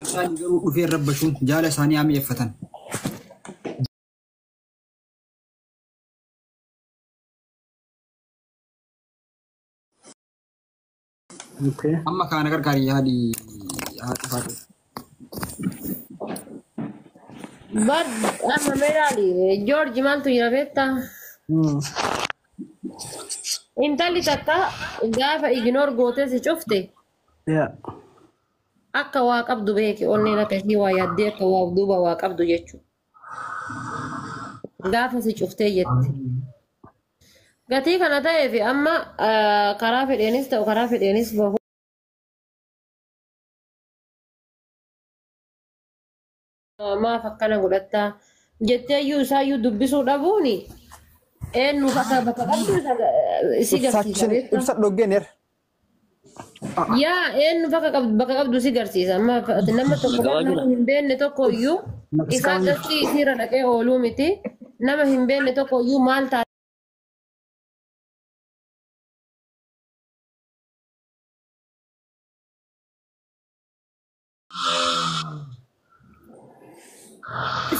ثاني قالوا في الربشون جالس ثاني عم يفتن. اوكي أما كان قرقاري هذه فاتو. بد أما ميرالي جورج مالتو يرابيتا انت اللي تكا غافا إجنور غوتي شفتي يا akka waa qabdu beeki onni naka ishii waa yaaddee akka waa duuba waa qabdu jechuudha. Gaafa si cuftee jetti. Gatii kana ta'eef amma karaa fedheenis ta'u karaa fedheenis bahu. Maaf akkana godhattaa jettee iyyuu isaayyuu dubbisuu dhabuuni eenyu bakka qabdu si garsiisa beektaa. Ibsa dhoggeneer. Yaa eenyu bakka qabdu si garsiisa amma nama tokko nama hin beekne tokko iyyuu isaa gastii isiirra dhaqee ooluu miti nama hin beekne tokko iyyuu maal ta'a.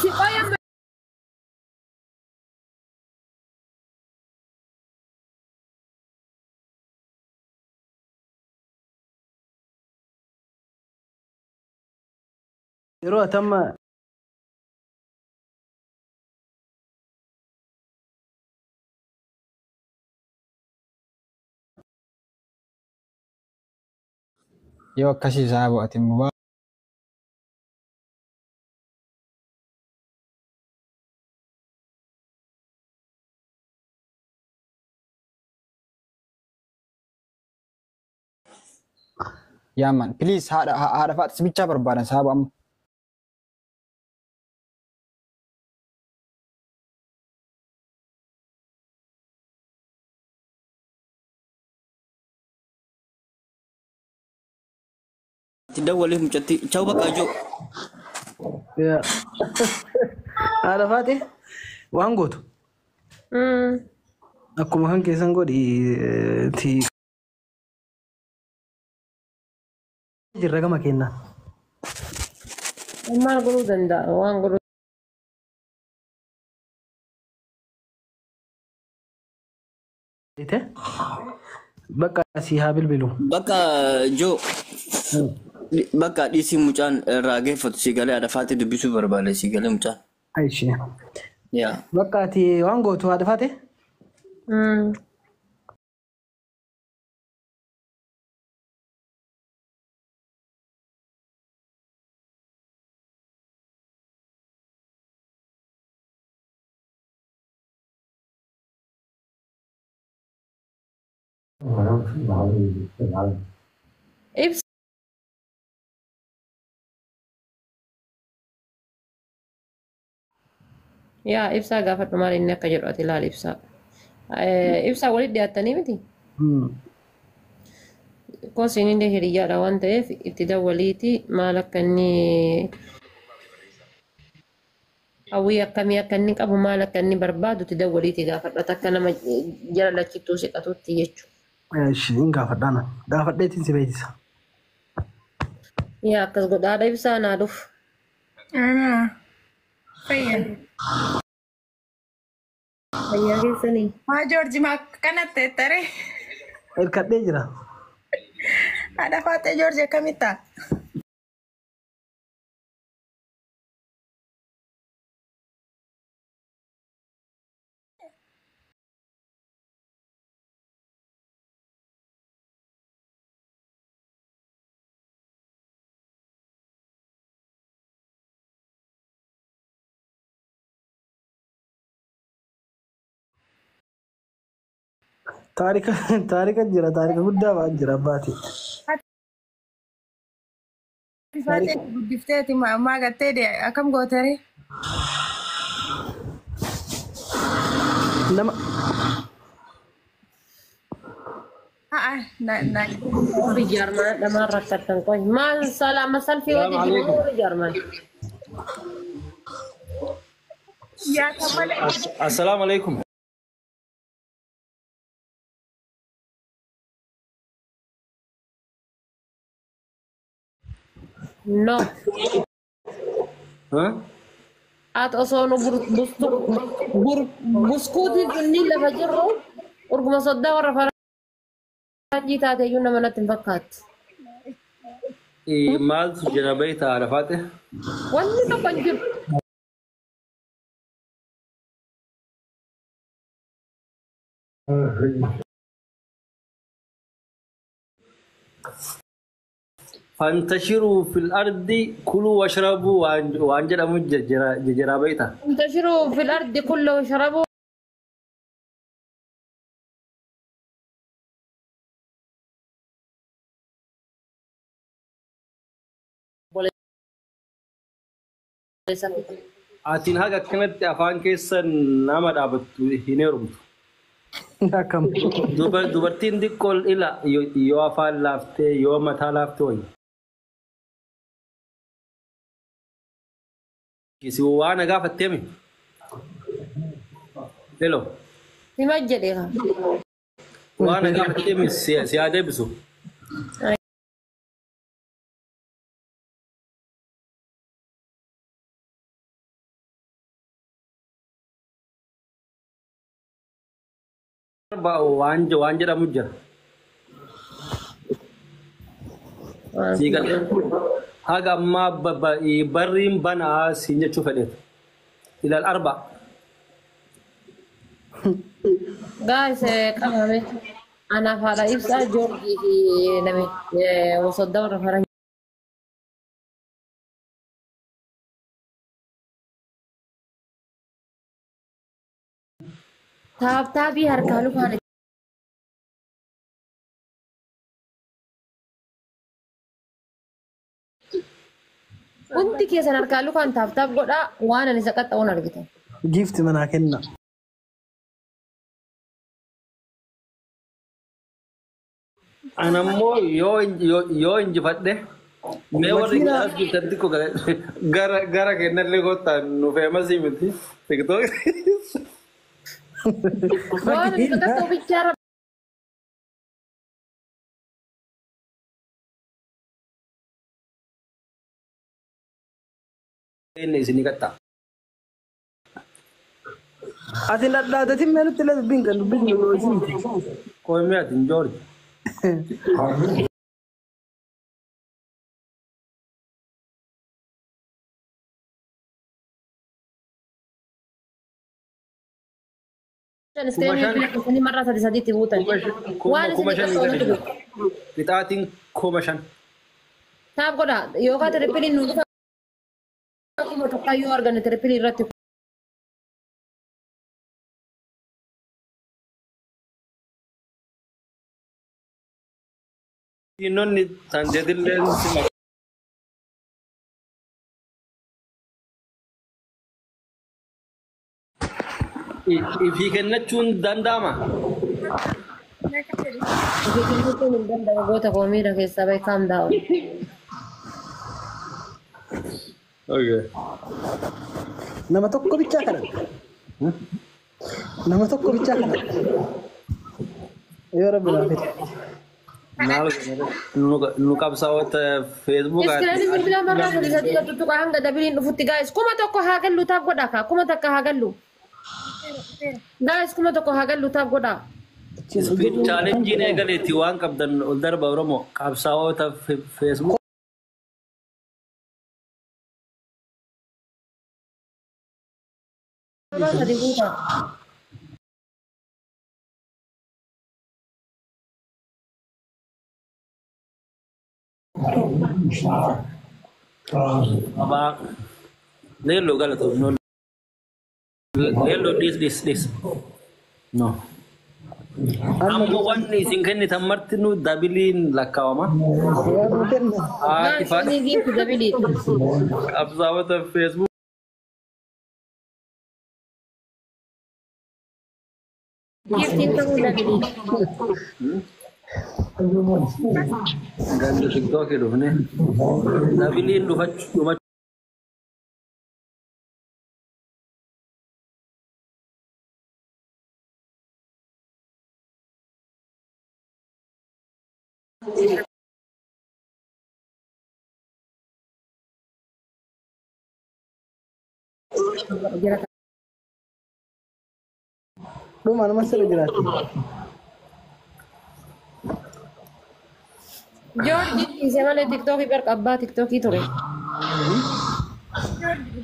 Si qoya yeroo atamma Yoo akkasii isaa bu'ate immoo yaa man please haadha fa'aatis bichaa barbaadan saaba amma. تدول لهم جتي تشاو بقى جو يا هذا فاتي waan gootu akkuma kan keessan godhi ti jirra gama kenna maal godhuu danda'a waan godhuu. ite bakka si haa bilbilu بقى جو بقى دي سي مجان راغي فت سيغالي على فاتي دبيسو بربالي سيغالي مجان aishi يا bakka ati waan gootu haadha faate Ibsa yaa ibsaa gaafadhu maal inni akka jedhu ati ilaali ibsaa. Ibsaa walitti dhiyaattanii miti. Koosiin illee hiriyyaadha waan ta'eef itti dawwaliiti maal akka inni hawwii akkamii akka inni qabu maal akka inni barbaadu itti dawwaliiti gaafadhata akka nama jala lakkittuu siqatutti jechuudha. aishi hin gaafadhaana gaafadheetiin si beeksisa Yaa akkas godhaadha ibsaa naa dhufu. Fayyaa keessanii. Maa Joorji maa kanatti tare hirkadhee jira haadha faatee Joorji akkamitta? taarika jira taarika guddaa waan jira abbaati Faatee guddifteeti maa gattee akkam gootere? nama Warri jaarmaa dhamaan rakkatan qoy maal salaama salfii wajji jiru warri jaarmaa. Yaa kan malee السلام عليكم. No. ها At osoo nu buskuutii sunniin lafa jirru urguma soddaa warra faranjii taate iyyuu nama natti hin fakkaatti. مالت جنابيتها على فاتح Wanni tokko hin jiru. فانتشروا في الأرض كلوا واشربوا وانجلوا جرابيتها انتشروا في الأرض كله واشربوا Atiin haga akkanatti afaan keessa nama dhaabattu hin heerumtu. Akkam. Dubartiin xiqqoo ila yoo afaan laaftee yoo mataa laaftee wayya. Si waan na gaafatteemi. Hello. Sima jedheera. Waan na gaafatteemi si haa deebisu. waan jedhamu jira. Siigalee haga ammaa barriin banaa siin jechuu fedheetu. Ilal arba. Guys, qabame. Anaaf haadha ibsaa Joorgii fi nama soddaa warra faranjii. Taaptaabii harkaa lufaan hundi keessan harkaa lufaan taaptaaf godhaa waan ani isa qaxxa'uun argitan. Gift manaa kenna. Anammoo yoo injifadhe mee warri as jirtan xiqqoo gara kennallee kottaan nu feemasii miti. Waan ani isa qaxxa'u bichaara. Inni isinii qaxxaa. Ati dhadhaatetiin mee nutti illee dubbiin kan dubbiin nu hojiiti. Koomee ati hin joorri. Iskreemii marraa sadi sadiitti buutan. Waan isin qaxxa'u nuti godhu. Qixaatiin 5,000. Taap godhaa yookaan tirippiliin nu dhufa. Akkuma tokkayyuu arganne tirippilii irratti. Innonni tanjeetillee ifii kennachuun danda'ama. Ifii kennachuun hin danda'u goota koomiidha keessaa bahe kaam daa'u. Nama tokko bichaa kana. Nama tokko bichaa kana. Yoo rabbi naa fide. Nu qabsaa'ota Facebook Iskreemii bilbilaa marraa sadi sadii tuttuqaa hanga dabiliin dhufutti gaa'is kuma tokko haa gallu taap godhaa kaa kuma takka haa gallu. Gaa'is kuma tokko haa gallu taap godhaa. chaalenjiin eegaleetti waan qabdan ol darba Oromoo qabsaa'ota Facebook. Sadi buutaa. Abang, lelo galat no. Lelo this. No. Ammo wanni isin kenni tammartinu dabiliin lakkaawama. Gaa'is inni giifti dabilii. Qabsaa'ota Facebook. Giftiin ta'uu dabilii. Gandu TikTok dhufne. Dabiliin dhumachuu Dhuma nama sirri jiraatti. George dhiisee malee tiktokii qarqabbaa tiktokii ture.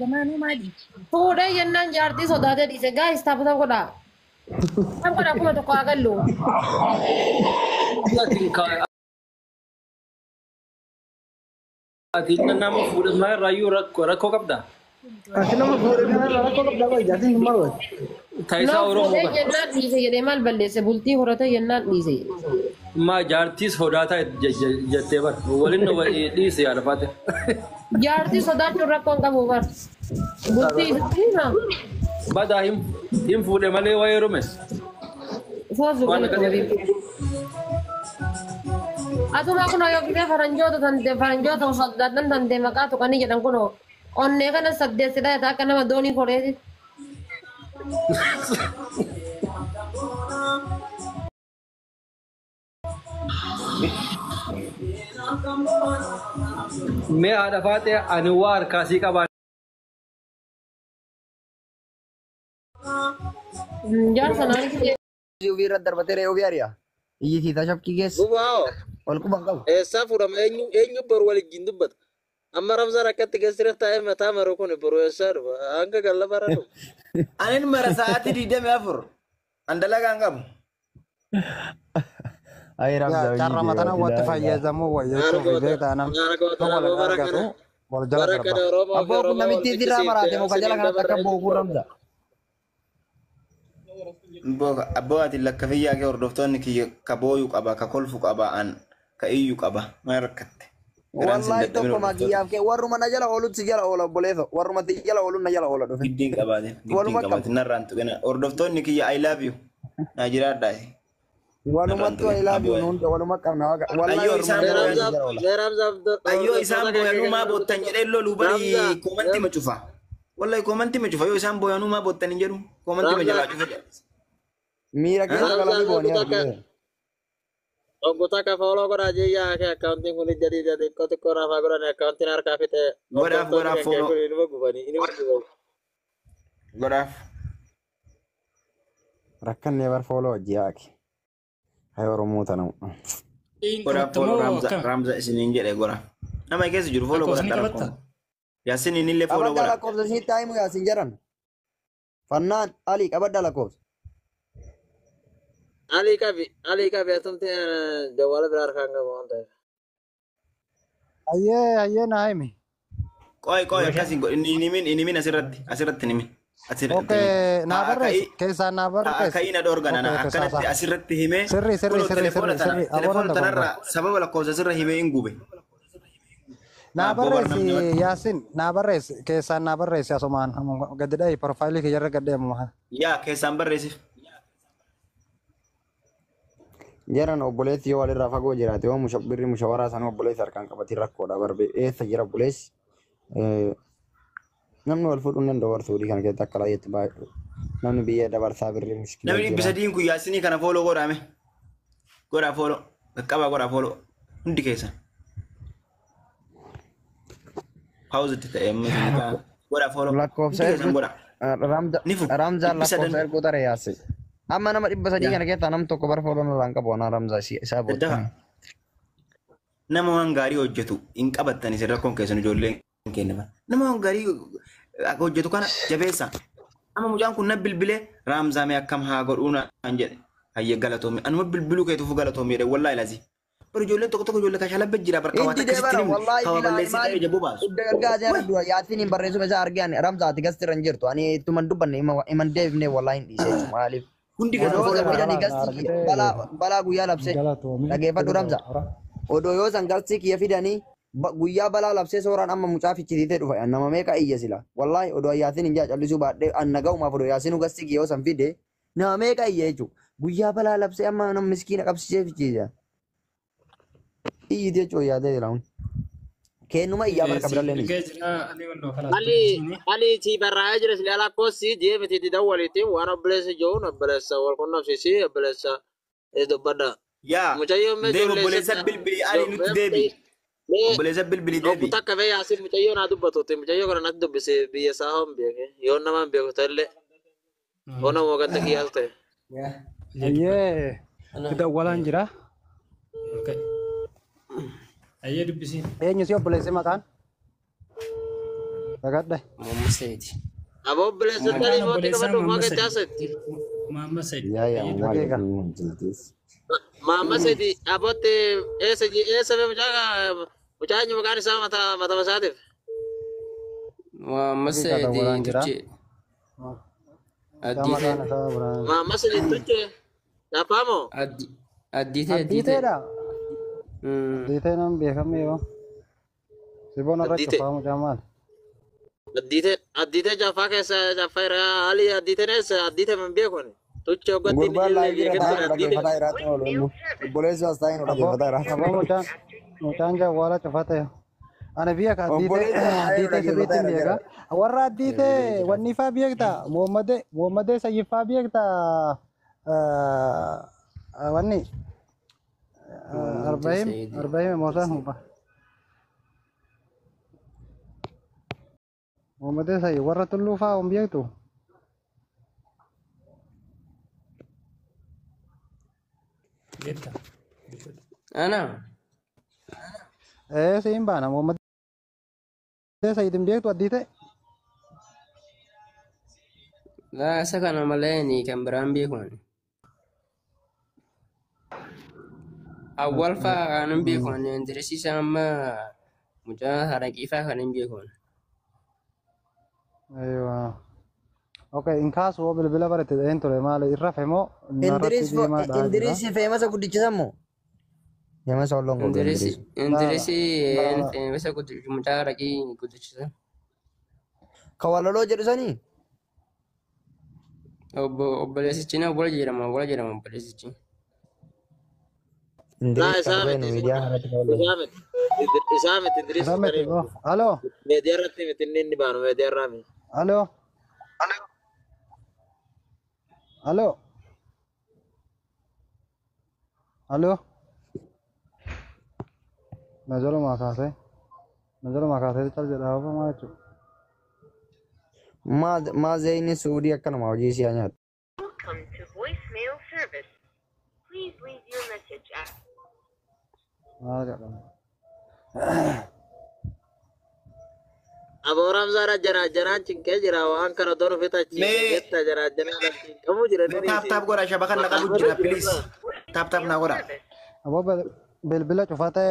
Gamaanuu maali? Fuudhee jennaan jaartii sodaatee dhiise gaayis taphatan godhaa. Kan godhaa kuma tokko haa gallu. Ati nama fuudhamaa irraayyuu rakkoo qabdaa? Ati nama fuudhee kanarraa rakkoo qabdaa baay'ee jaatiin hin malu. Taayisaa Oromoo Fuudhee jennaan dhiise jedhee maal balleesse bultii horate jennaan dhiise. maa jaartii sodaataa jettee bar waliin dhiise yaada faate. Jaartii sodaachuun rakkoon qabu bar. Bultii isatti Badaa hin fuudhe malee waa'ee rume. foozu Atuma kun yoo gidee faranjoota sodaatan tante maqaa tuqanii jedhan kun onnee kana saddeessidha akka nama doonii koreeti. Mee haadha faate ani waa harkaasii qabaa. Jaarsa naannoo Ubirat darbatere ubiaria. Iyi kita shapki guys. Wow. Wal kubang kau. Esa furam enyu baru wali jindubat. Amma ramza rakat tiga sirah tae mata maroko ne baru esa angka galla barado. Anin merasa hati di dia meafur. Andala kangkam. Ay ramza. Cara matana wati fayyazamu wayyachu video tanam. Wal jala darba. Apo kun namiti tira marate mo kajala kana takabbo ku ramza. Abbo ati lakkafiyyaa kee hordoftoonni kiyya ka booyuu qaba ka kolfu qaba an ka iyyuu qaba maal rakkatte. Wallahi tokko magiyyaaf kee warruma na jala oolutti jala oola obboleeso warruma ti jala ooluun na jala oola dhufe. Giddiin qabaate giddiin qabaate narraan tuqena hordoftoonni kiyya I love you na jiraadhaa. Walumattu I love you nuun waluma qabna ayyoo isaan booyanuu maa boottan jedhee loluu bari komanti ma cufa. Wallahi komanti ma cufa yoo isaan booyanuu maa boottan hin jedhu komanti ma jalaa cufa. Mira que no la vivo Anggota ka follow ko aja ya ke accounting ko jadi ko ko na fa ko na accounting ar ka fite gora follow ini gora rakkan never follow aja ki ayo romo tanam gora follow ramza isinin jede gora nama ke sujur follow gora dara yasin ini le follow gora abadala ko si time ya sinjaran Fannan Ali abadala ko Ali kabi atum te jawal berar kanga monta. Aye naimi. Koi kasi ini min asiratti nimin. Oke, nabarres kesa nabarres. Kaina dorgana na akanatti asiratti hime. Sirri. Telepon tanarra sababa la cosa sirra hime ingube. Nabarres Yasin, nabarres kesa nabarres ya soman. Gadai profile ke jarra gadai mah. Ya kesa barres. Jaran obboleessi yoo walirraa fagoo jiraate yoo birri mushawaraa sana obboleessi harkaan qabati rakkoodha barbe eessa jira obboleessi namni wal fuudhuu hin danda'u warsuudii kana keessatti akka laayyeetti baay'ee namni biyya dabarsaa birri mushkila namni bisa diin kun yaasinii kana fooloo godhaame godhaa fooloo qaqqabaa godhaa fooloo hundi keessan paawuzitti ta'e ammoo godhaa fooloo lakkoofsa ramzaan lakkoofsa erguu taree yaase. Amma nama dhibba sadii kana keessaa nam tokko bara fooloo nurraan qabu ana ramzaa isaa booda. Nama waan gaarii hojjetu hin qabattan isin rakkoon keessan ijoolleen kennaman. Nama waan gaarii hojjetu kana jabeessa. Amma mucaan kun na bilbilee ramzaame akkam haa godhuu naan jedhe. Hayya galatoomee anuma bilbiluu keetuuf galatoomee wallaahi lazi. Bara ijoolleen tokko ijoollee kashaa labbee jira bara qabaata akkasitti hawa balleessii ta'ee jabuu baasu. Gargaa jara dura yaatiin hin barreessu isaa argaan ramzaati gasti irra hin jirtu ani ittuman dubbanne iman deebifnee wallaahi hin dhiisee maaliif. Hundi keessa fidanii gastii balaa guyyaa labsee dhageeffadhu ramza. Odoo yoo san gastii kiyya fidanii guyyaa balaa labsee sooraan amma mucaa fichisiitee dhufa nama meeqa iyya sila. Wallaahi odoo ayyaatiin hin callisuu baadhee anna ga'umaaf odoo yaasinu gastii kiyya yoo san fide nama meeqa iyya jechuudha. Guyyaa balaa labsee amma nama miskiina qabsiisee fichisiisa. Iyyiti jechuudha yaadee jira hun. Kennuma iyyaa barka biralleen. Ali ti barraa jira sila ala kosi je meti ti dawaliti wana blessa jo na blessa wal konna sisi blessa e do bada. Ya. Mucayo me do blessa bilbili ali nut debi. obboleessa bilbilii deebi. Takka fee yaasin mucayyoo naa dubbatuuti mucayyoo kana natti dubbise biyya isaa hoon beeke yoo nama hin beeku ta'ellee yoo nama waganta kiyyaas ta'e. Ayyee dawwalaan jira. Ayyee dubbisiin. Eenyu si obboleessi maqaan? Dagadhe. Muhammad Said. Aboo obboleessa tarii mootii qabadhu maqaa itti haasa'itti. Muhammad Said. Muhammad Said abootti eessa fee mucaa eenyu maqaan isaa mata masaatiif. Muhammad Said tuche. Addite. Muhammad Said tuche. Nafaamoo? Addite. Additeedha. Additee nam beekame yoo. Siboon irra cufamu jaamal. Additee jaffaa keessa jaffaa irraa haalli additee eessa additee man beekone. Tuche hoggatti Gurbaan laayivii irra dhaggeeffataa jiraatu oolu. Obboleessi as taa'in dhaggeeffataa jiraatu. Aboo mucaan jawwaala cufate. Ana biyya ka additee sirriitti beeka. Warra additee wanni faa beekta Muhammadee Sayyifaa beekta wanni Arba'im Moosaan humba. Muhammadee Sayyif warra tulluu faa hin beektu. Ana. Siin baana Muhammadee Sayyif hin beektu additee. Laa isa kana malee ni kan biraan beekuun. Awwal fa'aa kan hin beekuun indirisiisa amma mucaa haraqii fa'aa kan hin beekuun. Aywa. Okay, in kaas wo bilbila barate dentro le male irra femo. Indirisi famous guddichisan moo? Famous ollon Indirisi famous guddichisan mucaa haraqii guddichisan. Kawalaloo jedhu sanii? Obboleessichi na wal jedhama obboleessichi. Isaa miti Idris. Halo. Meediyaa irratti miti inni baanu meediyaa irraa miti. Halo. Halo. Halo. Najalo makasih cal jedha apa machu. Maazeen Suudii akkanuma hojii ishee nyaatu. Welcome to voicemail service. Please leave your message after. Aboram zara janaan cinkee jira waan kana doonu fitachi jetta janaan kamu jira Tap godha shabakan na qabu jira please. Tap na godha. Abo bilbila cufate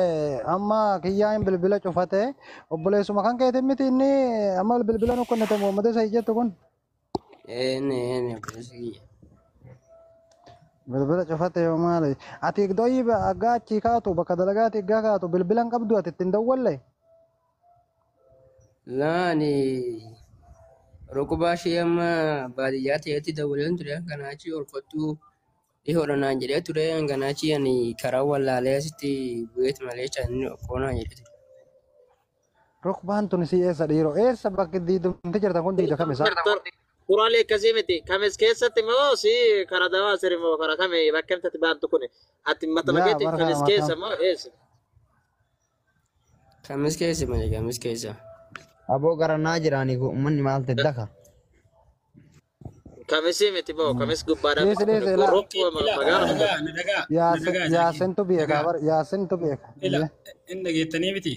amma kiyyaan bilbila cufate obboleessuma kan keetiin miti inni amma bilbila nu konnete Muhammadee Sayyid jettu kun. Ene obboleessi. Bilbila cufate yoo maali ati doyi agaachi kaatu bakka dalagaati egaa kaatu bilbilan qabdu ati ittiin dawwalle. Laani rukubaa ishee amma baadiyyaa ta'etti dawwaleen ture kanaachi ol kottuu dhihoodhanaan jedhee ture kanaachi ani karaa wallaalee asitti bu'eet malee chaanni okkoonaa jedhe. Rukubaan tun si eessa dhiiroo eessa bakki diidumti jirtan kun diida kamisa. Kuraalee akkasii miti kamis keessatti moo si karaa dawaa sirrii moo karaa kamii bakka namtatti baantu kun ati mata makeetti kamis keessa moo eessa? Kamis keessa malee kamis keessa. Aboo garanaa jiraanii uummanni maal teddaka? Kamisi miti moo kamis gubbaadhaa yaasentu beeka yaasentu beeka. Inni geettanii miti.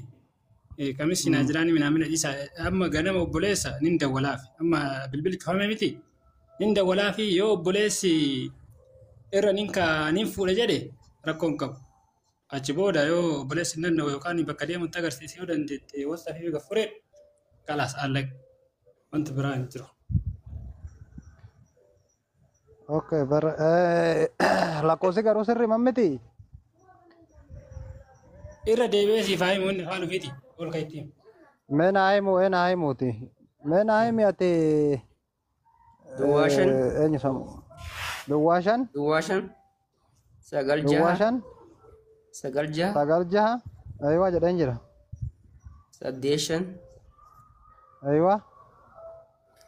Kamis na jiraanii minamina isa amma ganama obboleessa nin dawwalaaf amma bilbilli kafame miti nin dawwalaaf yoo obboleessi irra nin fuudhe jedhe rakkoon qabu. Achi booda yoo obboleessi nan yookaan bakka deemutti agarsiisee yoo dandeette wanta fi gaffuree kalas alaq wanti biraa hin jiru. Okay, lakkoofsi garuu sirrii mammiti. Irra deebi'ee siifaa himu inni afaan ofiiti ol ka'itti. Mena himuuti. Mena himi ati. Duwwaashan. Eenyu samu. Duwwaashan. Sagal jaha. Sagal jaha. Aywa jedheen jira. Saddeeshan. Aywa.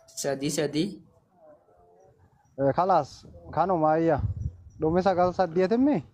Sadii. Kalas kanuma ayya. Dhumi sagal saddeetimmi.